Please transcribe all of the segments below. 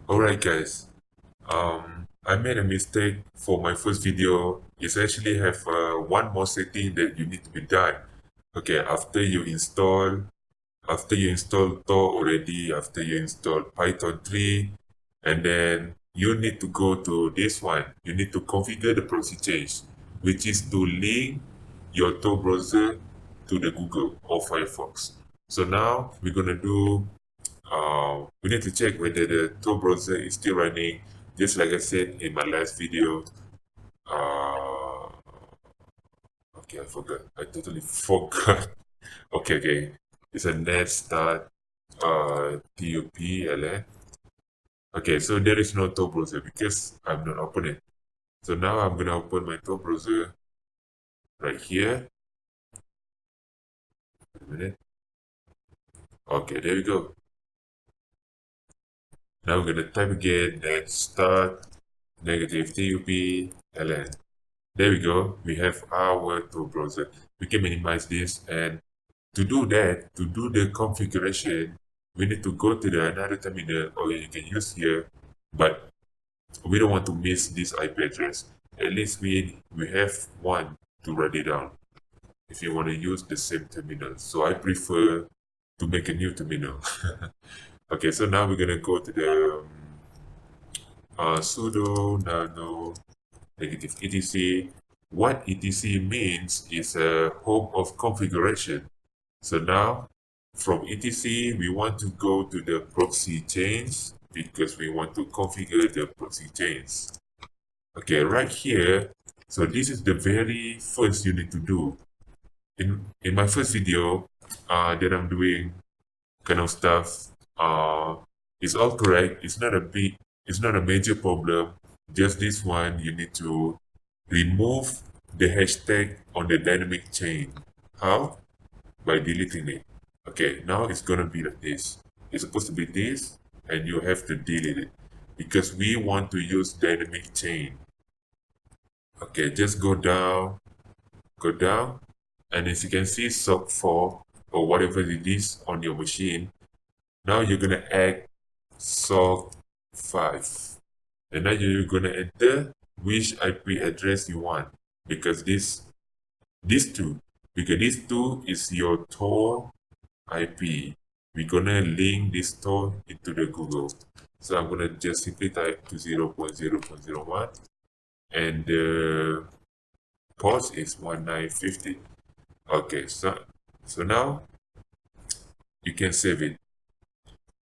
Alright guys, I made a mistake for my first video. It's actually have one more setting that you need to be done. Okay, after you install Tor already, after you install Python 3, and then you need to go to this one. You need to configure the proxy change, which is to link your Tor browser to the Google or Firefox. So now we're gonna do we need to check whether the Tor browser is still running. Just like I said in my last video. Uh, okay, I forgot. I totally forgot. Okay. It's a net start TUP Okay, so there is no Tor browser because I'm not opening it. So now I'm gonna open my Tor browser right here. Wait a minute. Okay, there we go. Now we're gonna type again net start negative TUP. There we go. We have our Tor browser. We can minimize this, and to do that, to do the configuration, we need to go to the another terminal, or you can use here, but we don't want to miss this IP address. At least we have one to write it down if you want to use the same terminal. So I prefer to make a new terminal. Okay, so now we're gonna go to the sudo nano negative etc. What etc means is a home of configuration. So now from etc, we want to go to the proxy chains because we want to configure the proxy chains. Okay, right here, so this is the very first you need to do. In my first video that I'm doing kind of stuff, it's all correct. It's not a major problem. Just this one, you need to remove the hashtag on the dynamic chain. How? By deleting it. Okay, now it's gonna be like this. It's supposed to be this, and you have to delete it because we want to use dynamic chain. Okay, just go down, and as you can see, SOC 4 or whatever it is on your machine. Now you're gonna add SOC 5, and now you're gonna enter which IP address you want because these two is your Tor IP. We're gonna link this Tor into the Google. So I'm gonna just simply type to 0.0.01, and the port is 1950. Okay, so now you can save it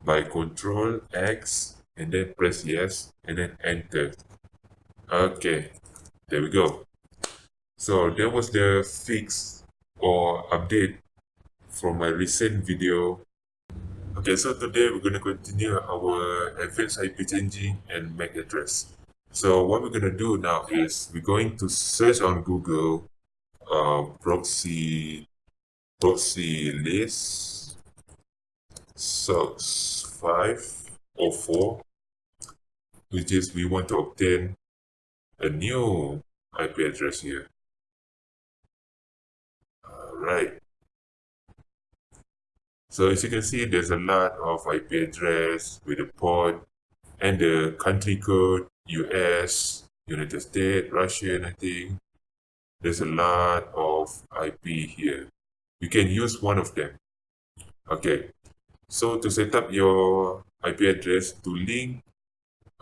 by Control X and then press yes and then enter. Okay, there we go. So that was the fix or update from my recent video. Okay, so today we're going to continue our advanced IP changing and MAC address. So what we're going to do now is we're going to search on Google proxy list SOCKS 5 or 4, which is we want to obtain a new IP address here. All right. So as you can see, there's a lot of IP address with the port and the country code, US, United States, Russian, I think. There's a lot of IP here. You can use one of them. Okay, so to set up your IP address to link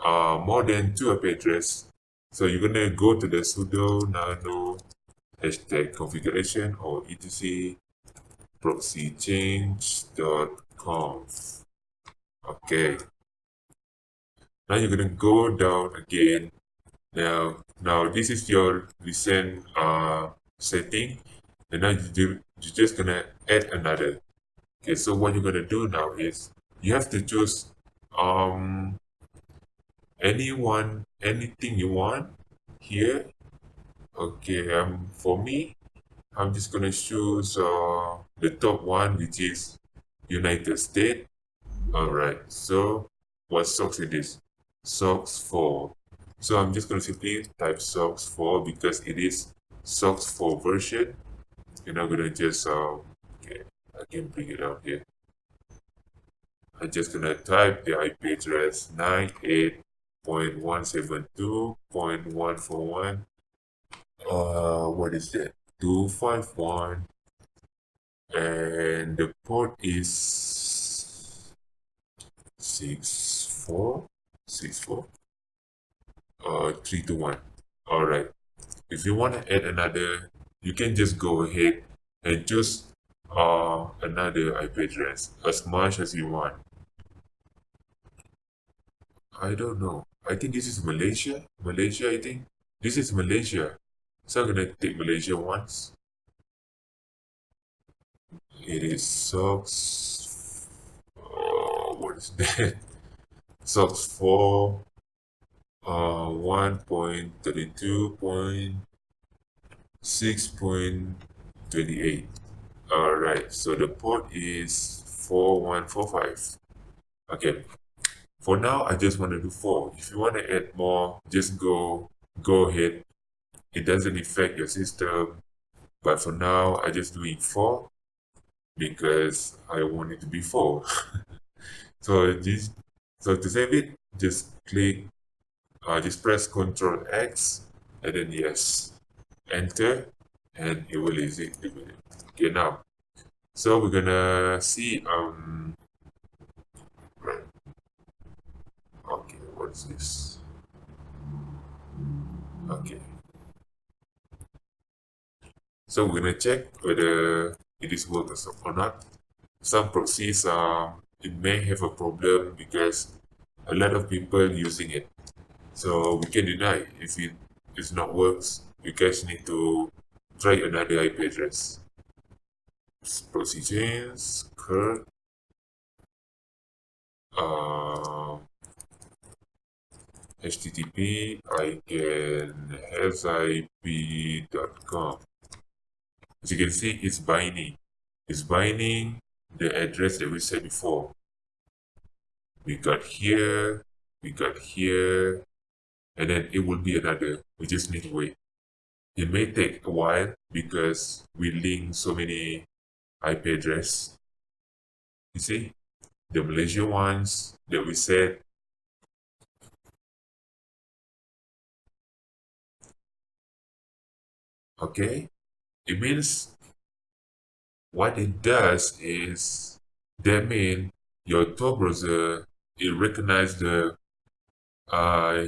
more than two IP address, so you're gonna go to the sudo nano hashtag configuration or etc proxychange.conf. Okay, now you're gonna go down again. Now this is your recent setting, and now you're just gonna add another. Okay, so what you're gonna do now is you have to choose anything you want here. Okay, for me, I'm just gonna choose the top one, which is United States. All right. So what socks it is? Socks 4. So I'm just gonna simply type socks 4 because it is socks 4 version. And I'm gonna just okay, I can bring it out here. I'm just gonna type the IP address 98.172.141. What is that? 251, and the port is 6464 321. All right. If you want to add another, you can just go ahead and choose another IP address as much as you want. I don't know. I think this is Malaysia. Malaysia, I think. This is Malaysia. So I'm gonna take Malaysia once. It is socks. What is that? Socks 4 1.32.6.28. Alright, so the port is 4145. Okay. For now, I just want to do 4. If you want to add more, just go ahead. It doesn't affect your system. But for now, I just doing 4 because I want it to be 4. So this, so to save it, just click, just press Ctrl X, and then yes, enter, and it will easy. Okay, now, so we're gonna see, right, okay, what's this? Okay, so we're gonna check whether it is working or not. Some proxies, it may have a problem because a lot of people using it. So we can deny if it is not works. You guys need to try another IP address. Proxy chains, cur, HTTP, I can hasip.com. As you can see, it's binding. It's binding the address that we said before. We got here, and then it will be another. We just need to wait. It may take a while because we link so many IP address. You see, the Malaysia ones that we said. Okay, it means what it does is that mean your Tor browser it recognize the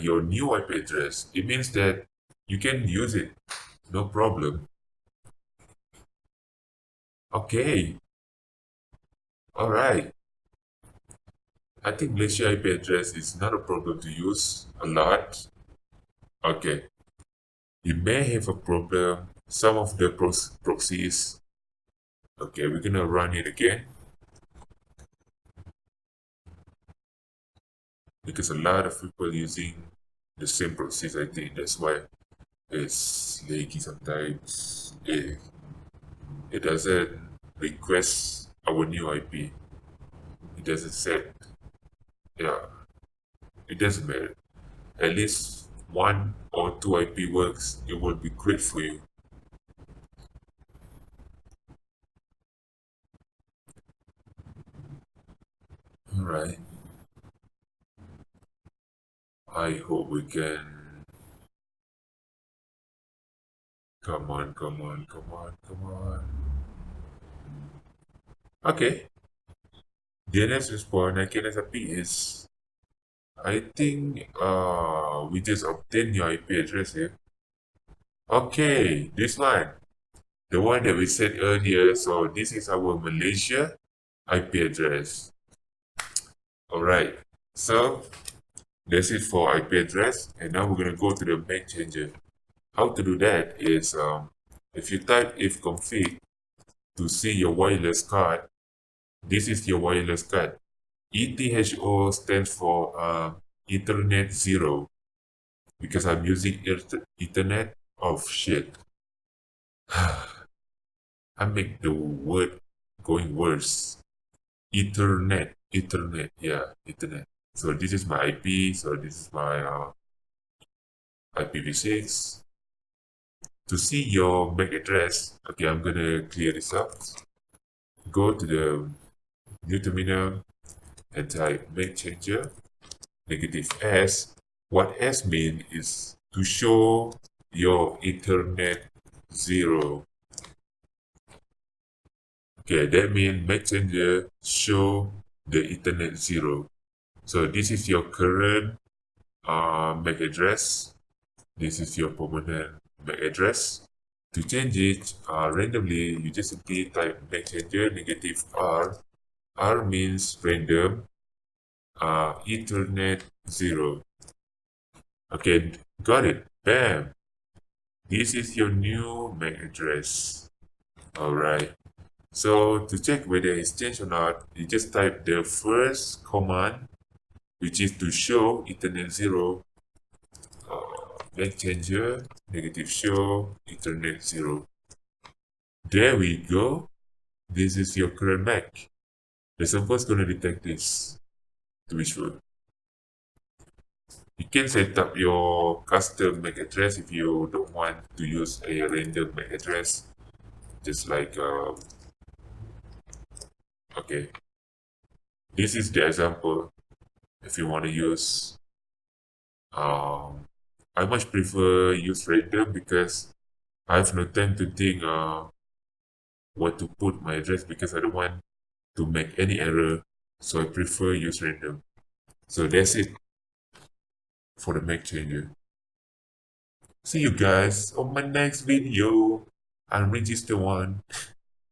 your new IP address. It means that you can use it, no problem. Okay, all right. I think Malaysia IP address is not a problem to use a lot. Okay, you may have a problem. Some of the proxies. Okay, we're gonna run it again because a lot of people using the same proxies. I think that's why it's laggy sometimes. It doesn't request our new IP. It doesn't set. Yeah, it doesn't matter. At least one or two IP works. It will be great for you. All right. I hope we can. Come on, come on, come on, come on. Okay. DNS response and KNSIP is. I think we just obtained your IP address here. Okay, this one. The one that we said earlier. So this is our Malaysia IP address. All right. So that's it for IP address. And now we're going to go to the make changer. How to do that is if you type if config to see your wireless card, this is your wireless card. ETHO stands for Ethernet 0 because I'm using Ethernet. Oh shit. I make the word going worse. Ethernet, yeah, Ethernet. So this is my IP, so this is my IPv6. To see your MAC address, okay, I'm gonna clear this up. Go to the new terminal, and type make changer negative S. What S means is to show your Ethernet 0. Okay, that means make changer show the Ethernet 0. So this is your current MAC address. This is your permanent MAC address. To change it randomly, you just simply type make changer negative R. R means random, Ethernet 0. Okay, got it. Bam. This is your new MAC address. Alright. So to check whether it's changed or not, you just type the first command, which is to show Ethernet 0, make changer, negative show, Ethernet 0. There we go. This is your current MAC. The sample is going to detect this to be sure. You can set up your custom MAC address if you don't want to use a random MAC address. Just like, okay, this is the example. If you want to use, I much prefer use random because I have no time to think what to put my address because I don't want to make any error. So I prefer use random. So that's it for the make changer. See you guys on my next video. I'll register one.